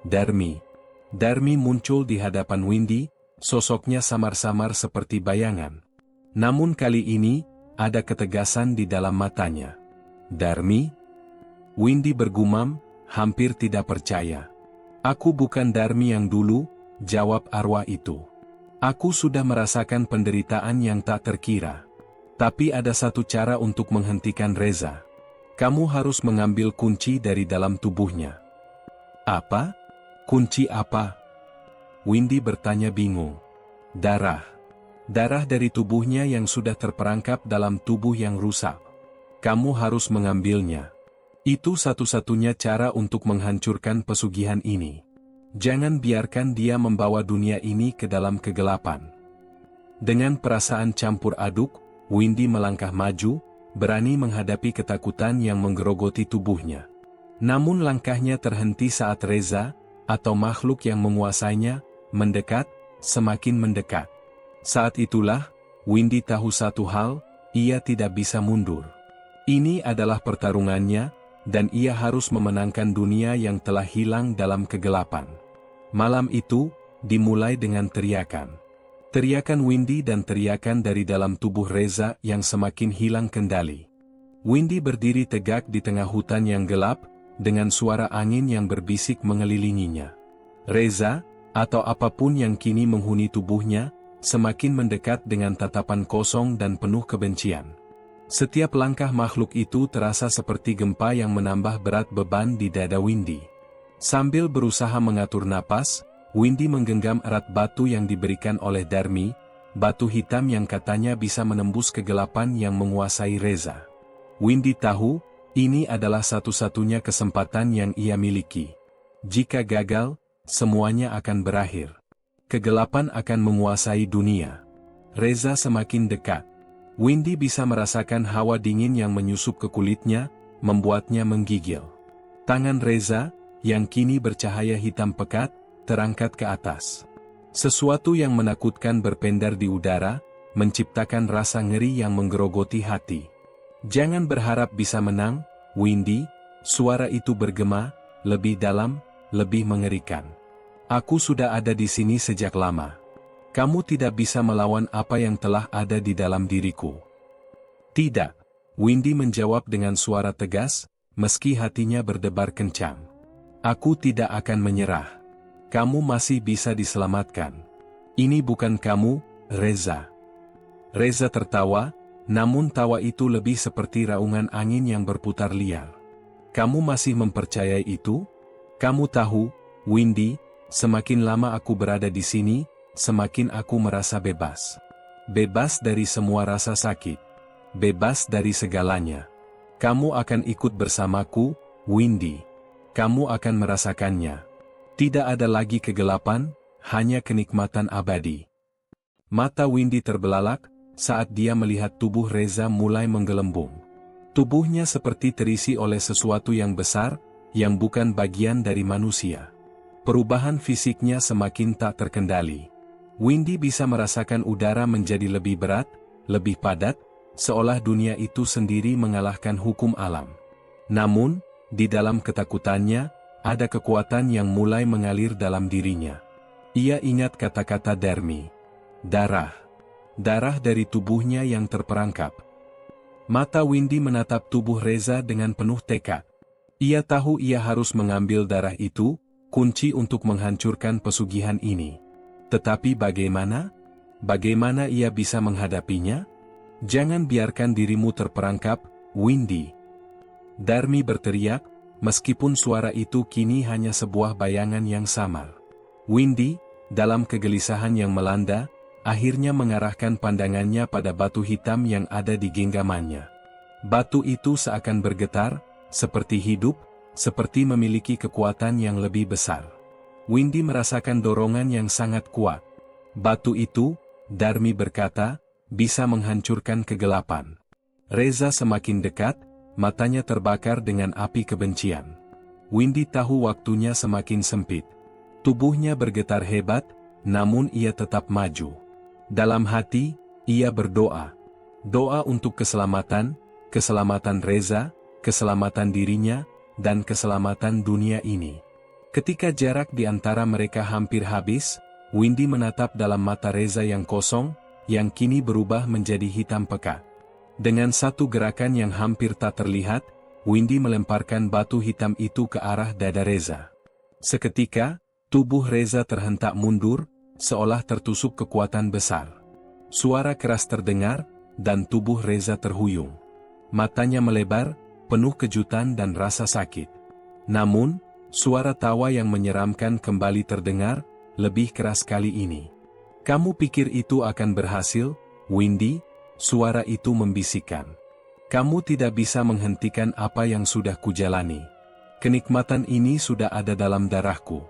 Darmi. Darmi muncul di hadapan Windy, sosoknya samar-samar seperti bayangan. Namun kali ini, ada ketegasan di dalam matanya. "Darmi?" Windy bergumam, hampir tidak percaya. "Aku bukan Darmi yang dulu," jawab arwah itu. "Aku sudah merasakan penderitaan yang tak terkira. Tapi ada satu cara untuk menghentikan Reza. Kamu harus mengambil kunci dari dalam tubuhnya." "Apa? Kunci apa?" Windy bertanya bingung. "Darah. Darah dari tubuhnya yang sudah terperangkap dalam tubuh yang rusak. Kamu harus mengambilnya. Itu satu-satunya cara untuk menghancurkan pesugihan ini. Jangan biarkan dia membawa dunia ini ke dalam kegelapan." Dengan perasaan campur aduk, Windy melangkah maju, berani menghadapi ketakutan yang menggerogoti tubuhnya. Namun langkahnya terhenti saat Reza, atau makhluk yang menguasainya, mendekat, semakin mendekat. Saat itulah, Windy tahu satu hal, ia tidak bisa mundur. Ini adalah pertarungannya, dan ia harus memenangkan dunia yang telah hilang dalam kegelapan. Malam itu, dimulai dengan teriakan. Teriakan Windy dan teriakan dari dalam tubuh Reza yang semakin hilang kendali. Windy berdiri tegak di tengah hutan yang gelap, dengan suara angin yang berbisik mengelilinginya. Reza, atau apapun yang kini menghuni tubuhnya, semakin mendekat dengan tatapan kosong dan penuh kebencian. Setiap langkah makhluk itu terasa seperti gempa yang menambah berat beban di dada Windy. Sambil berusaha mengatur napas, Windy menggenggam erat batu yang diberikan oleh Darmi, batu hitam yang katanya bisa menembus kegelapan yang menguasai Reza. Windy tahu, ini adalah satu-satunya kesempatan yang ia miliki. Jika gagal, semuanya akan berakhir. Kegelapan akan menguasai dunia. Reza semakin dekat. Windy bisa merasakan hawa dingin yang menyusup ke kulitnya, membuatnya menggigil. Tangan Reza, yang kini bercahaya hitam pekat, terangkat ke atas. Sesuatu yang menakutkan berpendar di udara, menciptakan rasa ngeri yang menggerogoti hati. "Jangan berharap bisa menang, Windy," suara itu bergema, lebih dalam, lebih mengerikan. Aku sudah ada di sini sejak lama. Kamu tidak bisa melawan apa yang telah ada di dalam diriku. Tidak, Windy menjawab dengan suara tegas, meski hatinya berdebar kencang. Aku tidak akan menyerah. Kamu masih bisa diselamatkan. Ini bukan kamu, Reza. Reza tertawa, namun tawa itu lebih seperti raungan angin yang berputar liar. Kamu masih mempercayai itu? Kamu tahu, Windy, semakin lama aku berada di sini, semakin aku merasa bebas. Bebas dari semua rasa sakit. Bebas dari segalanya. Kamu akan ikut bersamaku, Windy. Kamu akan merasakannya. Tidak ada lagi kegelapan, hanya kenikmatan abadi. Mata Windy terbelalak saat dia melihat tubuh Reza mulai menggelembung. Tubuhnya seperti terisi oleh sesuatu yang besar, yang bukan bagian dari manusia. Perubahan fisiknya semakin tak terkendali. Windy bisa merasakan udara menjadi lebih berat, lebih padat, seolah dunia itu sendiri mengalahkan hukum alam. Namun, di dalam ketakutannya, ada kekuatan yang mulai mengalir dalam dirinya. Ia ingat kata-kata Darmi. Darah. Darah dari tubuhnya yang terperangkap. Mata Windy menatap tubuh Reza dengan penuh tekad. Ia tahu ia harus mengambil darah itu, kunci untuk menghancurkan pesugihan ini. Tetapi bagaimana? Bagaimana ia bisa menghadapinya? Jangan biarkan dirimu terperangkap, Windy. Darmi berteriak, meskipun suara itu kini hanya sebuah bayangan yang samar. Windy, dalam kegelisahan yang melanda, akhirnya mengarahkan pandangannya pada batu hitam yang ada di genggamannya. Batu itu seakan bergetar, seperti hidup, seperti memiliki kekuatan yang lebih besar. Windy merasakan dorongan yang sangat kuat. Batu itu, Darmi berkata, bisa menghancurkan kegelapan. Reza semakin dekat, matanya terbakar dengan api kebencian. Windy tahu waktunya semakin sempit. Tubuhnya bergetar hebat, namun ia tetap maju. Dalam hati, ia berdoa. Doa untuk keselamatan, keselamatan Reza, keselamatan dirinya, dan keselamatan dunia ini. Ketika jarak di antara mereka hampir habis, Windy menatap dalam mata Reza yang kosong, yang kini berubah menjadi hitam pekat. Dengan satu gerakan yang hampir tak terlihat, Windy melemparkan batu hitam itu ke arah dada Reza. Seketika, tubuh Reza terhentak mundur, seolah tertusuk kekuatan besar. Suara keras terdengar, dan tubuh Reza terhuyung. Matanya melebar, penuh kejutan dan rasa sakit. Namun, suara tawa yang menyeramkan kembali terdengar, lebih keras kali ini. Kamu pikir itu akan berhasil, Windy? Suara itu membisikkan. Kamu tidak bisa menghentikan apa yang sudah kujalani. Kenikmatan ini sudah ada dalam darahku.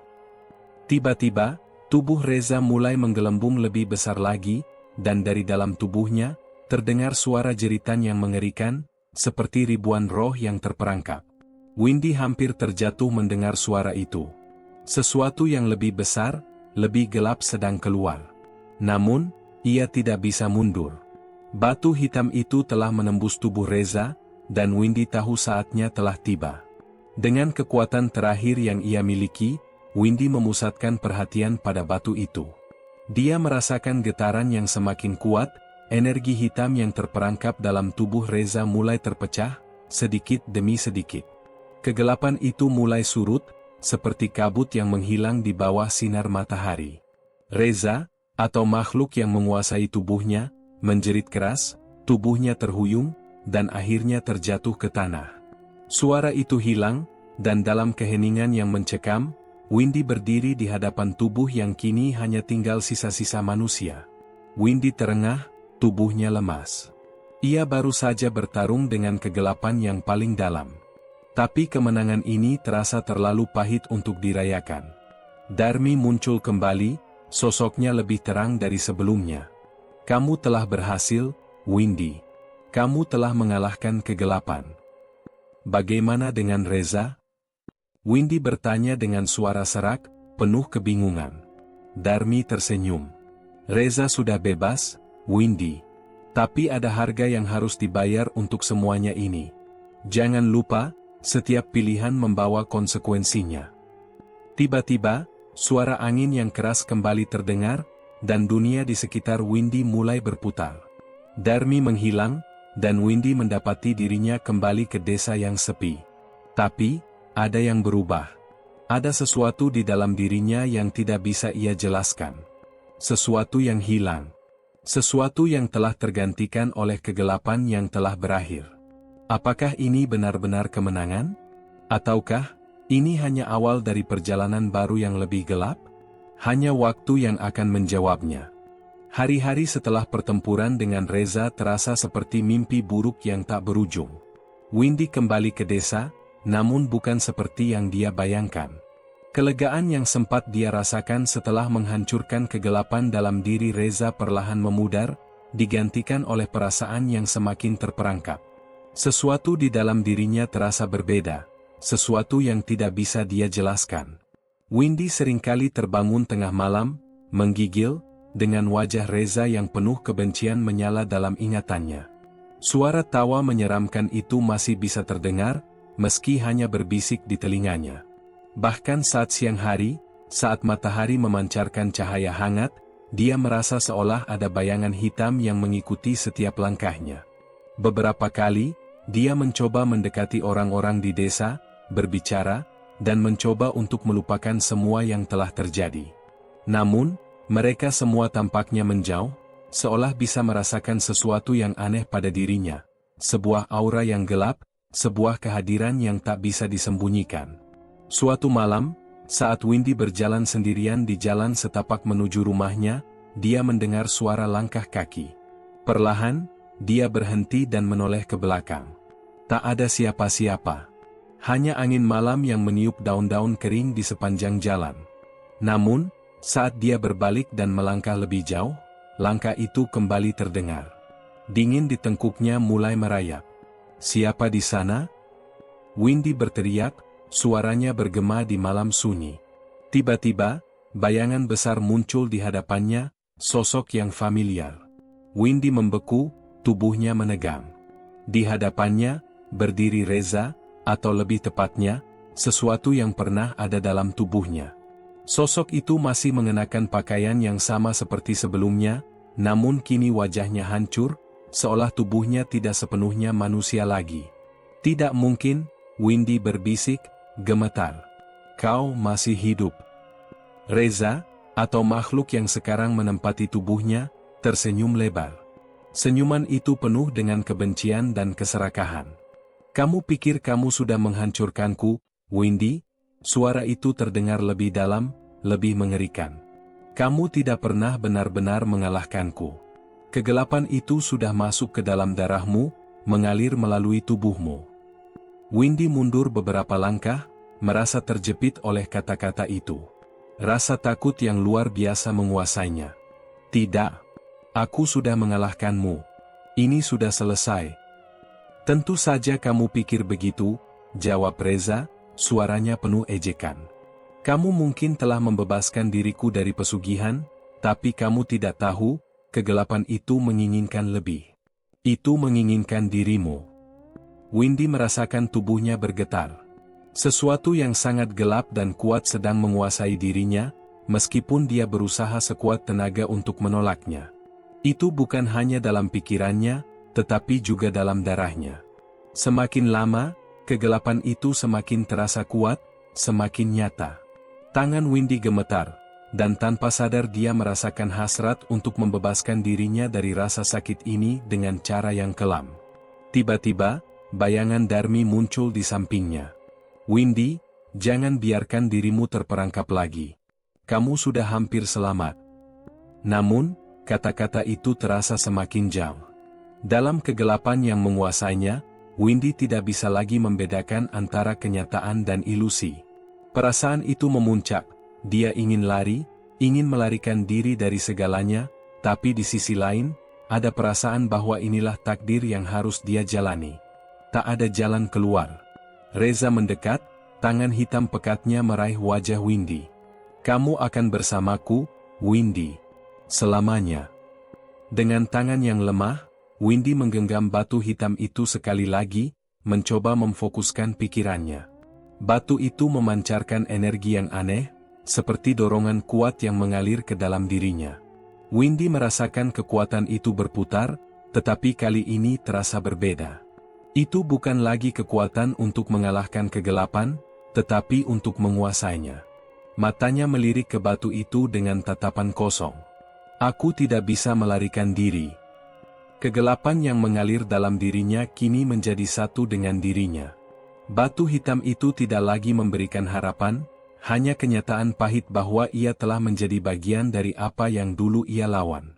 Tiba-tiba, tubuh Reza mulai menggelembung lebih besar lagi, dan dari dalam tubuhnya, terdengar suara jeritan yang mengerikan, seperti ribuan roh yang terperangkap. Windy hampir terjatuh mendengar suara itu. Sesuatu yang lebih besar, lebih gelap sedang keluar. Namun, ia tidak bisa mundur. Batu hitam itu telah menembus tubuh Reza, dan Windy tahu saatnya telah tiba. Dengan kekuatan terakhir yang ia miliki, Windy memusatkan perhatian pada batu itu. Dia merasakan getaran yang semakin kuat, energi hitam yang terperangkap dalam tubuh Reza mulai terpecah, sedikit demi sedikit. Kegelapan itu mulai surut, seperti kabut yang menghilang di bawah sinar matahari. Reza, atau makhluk yang menguasai tubuhnya, menjerit keras, tubuhnya terhuyung, dan akhirnya terjatuh ke tanah. Suara itu hilang, dan dalam keheningan yang mencekam, Windy berdiri di hadapan tubuh yang kini hanya tinggal sisa-sisa manusia. Windy terengah, tubuhnya lemas. Ia baru saja bertarung dengan kegelapan yang paling dalam. Tapi kemenangan ini terasa terlalu pahit untuk dirayakan. Darmi muncul kembali, sosoknya lebih terang dari sebelumnya. Kamu telah berhasil, Windy. Kamu telah mengalahkan kegelapan. Bagaimana dengan Reza? Windy bertanya dengan suara serak, penuh kebingungan. Darmi tersenyum. Reza sudah bebas, Windy. Tapi ada harga yang harus dibayar untuk semuanya ini. Jangan lupa, setiap pilihan membawa konsekuensinya. Tiba-tiba, suara angin yang keras kembali terdengar, dan dunia di sekitar Windy mulai berputar. Darmi menghilang, dan Windy mendapati dirinya kembali ke desa yang sepi. Tapi, ada yang berubah. Ada sesuatu di dalam dirinya yang tidak bisa ia jelaskan. Sesuatu yang hilang. Sesuatu yang telah tergantikan oleh kegelapan yang telah berakhir. Apakah ini benar-benar kemenangan? Ataukah ini hanya awal dari perjalanan baru yang lebih gelap? Hanya waktu yang akan menjawabnya. Hari-hari setelah pertempuran dengan Reza terasa seperti mimpi buruk yang tak berujung. Windy kembali ke desa, namun bukan seperti yang dia bayangkan. Kelegaan yang sempat dia rasakan setelah menghancurkan kegelapan dalam diri Reza perlahan memudar, digantikan oleh perasaan yang semakin terperangkap. Sesuatu di dalam dirinya terasa berbeda, sesuatu yang tidak bisa dia jelaskan. Windy seringkali terbangun tengah malam, menggigil, dengan wajah Reza yang penuh kebencian menyala dalam ingatannya. Suara tawa menyeramkan itu masih bisa terdengar, meski hanya berbisik di telinganya. Bahkan saat siang hari, saat matahari memancarkan cahaya hangat, dia merasa seolah ada bayangan hitam yang mengikuti setiap langkahnya. Beberapa kali, dia mencoba mendekati orang-orang di desa, berbicara, dan mencoba untuk melupakan semua yang telah terjadi. Namun, mereka semua tampaknya menjauh, seolah bisa merasakan sesuatu yang aneh pada dirinya. Sebuah aura yang gelap, sebuah kehadiran yang tak bisa disembunyikan. Suatu malam, saat Windy berjalan sendirian di jalan setapak menuju rumahnya, dia mendengar suara langkah kaki. Perlahan, dia berhenti dan menoleh ke belakang. Tak ada siapa-siapa. Hanya angin malam yang meniup daun-daun kering di sepanjang jalan. Namun, saat dia berbalik dan melangkah lebih jauh, langkah itu kembali terdengar. Dingin di tengkuknya mulai merayap. "Siapa di sana?" Windy berteriak, suaranya bergema di malam sunyi. Tiba-tiba, bayangan besar muncul di hadapannya, sosok yang familiar. Windy membeku, tubuhnya menegang. Di hadapannya, berdiri Reza, atau lebih tepatnya, sesuatu yang pernah ada dalam tubuhnya. Sosok itu masih mengenakan pakaian yang sama seperti sebelumnya, namun kini wajahnya hancur, seolah tubuhnya tidak sepenuhnya manusia lagi. "Tidak mungkin," Windy berbisik, gemetar. "Kau masih hidup." Reza, atau makhluk yang sekarang menempati tubuhnya, tersenyum lebar. Senyuman itu penuh dengan kebencian dan keserakahan. "Kamu pikir kamu sudah menghancurkanku, Windy?" Suara itu terdengar lebih dalam, lebih mengerikan. "Kamu tidak pernah benar-benar mengalahkanku. Kegelapan itu sudah masuk ke dalam darahmu, mengalir melalui tubuhmu." Windy mundur beberapa langkah, merasa terjepit oleh kata-kata itu. Rasa takut yang luar biasa menguasainya. "Tidak. Aku sudah mengalahkanmu. Ini sudah selesai." "Tentu saja kamu pikir begitu," jawab Reza, suaranya penuh ejekan. "Kamu mungkin telah membebaskan diriku dari pesugihan, tapi kamu tidak tahu, kegelapan itu menginginkan lebih. Itu menginginkan dirimu." Windy merasakan tubuhnya bergetar. Sesuatu yang sangat gelap dan kuat sedang menguasai dirinya, meskipun dia berusaha sekuat tenaga untuk menolaknya. Itu bukan hanya dalam pikirannya, tetapi juga dalam darahnya. Semakin lama, kegelapan itu semakin terasa kuat, semakin nyata. Tangan Windy gemetar, dan tanpa sadar dia merasakan hasrat untuk membebaskan dirinya dari rasa sakit ini dengan cara yang kelam. Tiba-tiba, bayangan Darmi muncul di sampingnya. "Windy, jangan biarkan dirimu terperangkap lagi. Kamu sudah hampir selamat." Namun, kata-kata itu terasa semakin jauh. Dalam kegelapan yang menguasainya, Windy tidak bisa lagi membedakan antara kenyataan dan ilusi. Perasaan itu memuncak, dia ingin lari, ingin melarikan diri dari segalanya, tapi di sisi lain, ada perasaan bahwa inilah takdir yang harus dia jalani. Tak ada jalan keluar. Reza mendekat, tangan hitam pekatnya meraih wajah Windy. "Kamu akan bersamaku, Windy. Selamanya." Dengan tangan yang lemah, Windy menggenggam batu hitam itu sekali lagi, mencoba memfokuskan pikirannya. Batu itu memancarkan energi yang aneh, seperti dorongan kuat yang mengalir ke dalam dirinya. Windy merasakan kekuatan itu berputar, tetapi kali ini terasa berbeda. Itu bukan lagi kekuatan untuk mengalahkan kegelapan, tetapi untuk menguasainya. Matanya melirik ke batu itu dengan tatapan kosong. Aku tidak bisa melarikan diri. Kegelapan yang mengalir dalam dirinya kini menjadi satu dengan dirinya. Batu hitam itu tidak lagi memberikan harapan, hanya kenyataan pahit bahwa ia telah menjadi bagian dari apa yang dulu ia lawan.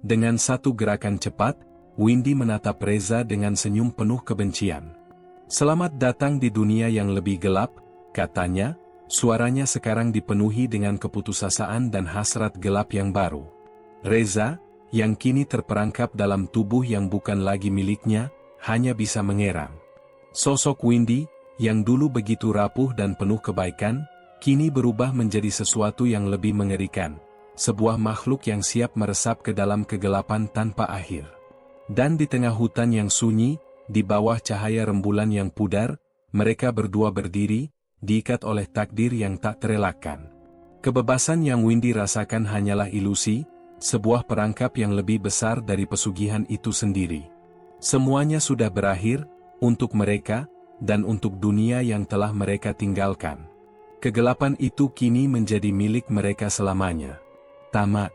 Dengan satu gerakan cepat, Windy menatap Reza dengan senyum penuh kebencian. "Selamat datang di dunia yang lebih gelap," katanya, suaranya sekarang dipenuhi dengan keputusasaan dan hasrat gelap yang baru. Reza, yang kini terperangkap dalam tubuh yang bukan lagi miliknya, hanya bisa mengerang. Sosok Windy, yang dulu begitu rapuh dan penuh kebaikan, kini berubah menjadi sesuatu yang lebih mengerikan, sebuah makhluk yang siap meresap ke dalam kegelapan tanpa akhir. Dan di tengah hutan yang sunyi, di bawah cahaya rembulan yang pudar, mereka berdua berdiri, diikat oleh takdir yang tak terelakkan. Kebebasan yang Windy rasakan hanyalah ilusi, sebuah perangkap yang lebih besar dari pesugihan itu sendiri. Semuanya sudah berakhir, untuk mereka, dan untuk dunia yang telah mereka tinggalkan. Kegelapan itu kini menjadi milik mereka selamanya. Tamat.